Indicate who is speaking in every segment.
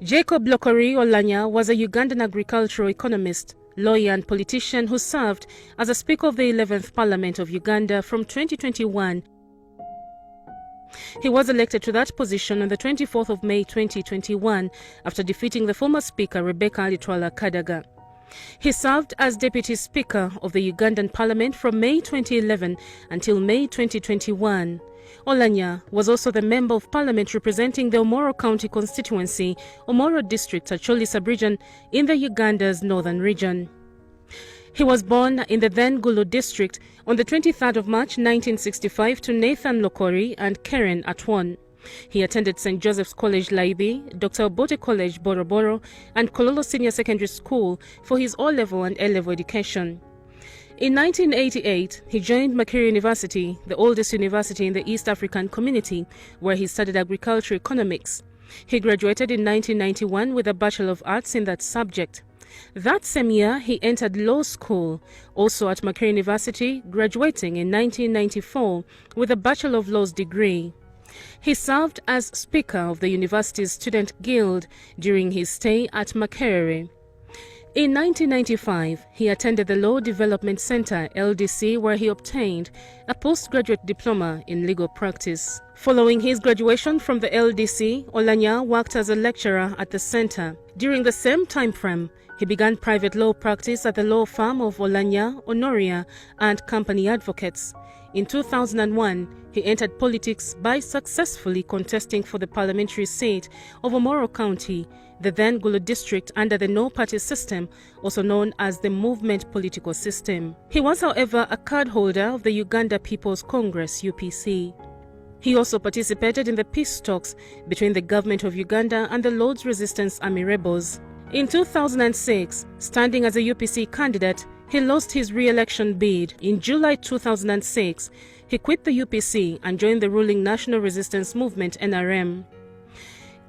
Speaker 1: Jacob Oulanyah was a Ugandan agricultural economist, lawyer and politician who served as a Speaker of the 11th Parliament of Uganda from 2021. He was elected to that position on the 24th of May 2021 after defeating the former Speaker Rebecca Alitwala Kadaga. He served as Deputy Speaker of the Ugandan Parliament from May 2011 until May 2021. Oulanyah was also the Member of Parliament representing the Omoro County constituency, Omoro District, Acholi sub-region in the Uganda's northern region. He was born in the then Gulu district on the 23rd of March 1965 to Nathan Lokori and Karen Atwon. He attended St. Joseph's College Laibi, Dr. Obote College Boroboro and Kololo Senior Secondary School for his O-level and A-level education. In 1988, he joined Makerere University, the oldest university in the East African community, where he studied agricultural economics. He graduated in 1991 with a Bachelor of Arts in that subject. That same year, he entered law school, also at Makerere University, graduating in 1994 with a Bachelor of Laws degree. He served as Speaker of the university's Student Guild during his stay at Makerere. In 1995, he attended the Law Development Center, LDC, where he obtained a postgraduate diploma in legal practice. Following his graduation from the LDC, Oulanyah worked as a lecturer at the center. During the same time frame, he began private law practice at the law firm of Oulanyah, Honoria and Company Advocates. In 2001, he entered politics by successfully contesting for the parliamentary seat of Omoro County, the then Gulu district under the no-party system, also known as the movement political system. He was, however, a card holder of the Uganda People's Congress, UPC. He also participated in the peace talks between the government of Uganda and the Lord's Resistance Army rebels. In 2006, standing as a UPC candidate, he lost his re-election bid. In July 2006, he quit the UPC and joined the ruling National Resistance Movement, NRM.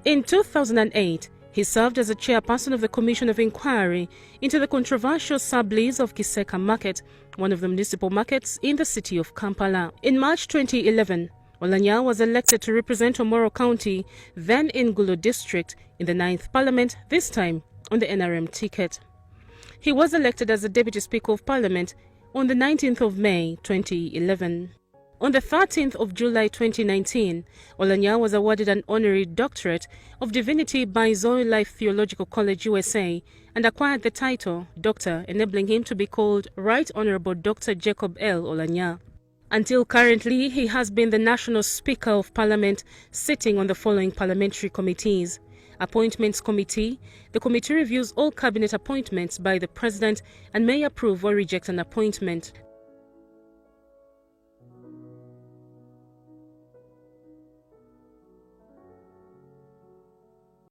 Speaker 1: In 2008, he served as a chairperson of the Commission of Inquiry into the controversial sublease of Kiseka Market, one of the municipal markets in the city of Kampala. In March 2011, Oulanyah was elected to represent Omoro County, then in Gulu District, in the 9th Parliament, this time on the NRM ticket. He was elected as the Deputy Speaker of Parliament on the 19th of May 2011. On the 13th of July 2019, Oulanyah was awarded an honorary doctorate of divinity by Zoe Life Theological College, USA, and acquired the title Doctor, enabling him to be called Right Honorable Dr. Jacob L. Oulanyah. Until currently, he has been the National Speaker of Parliament, sitting on the following parliamentary committees: Appointments Committee. The committee reviews all cabinet appointments by the President and may approve or reject an appointment.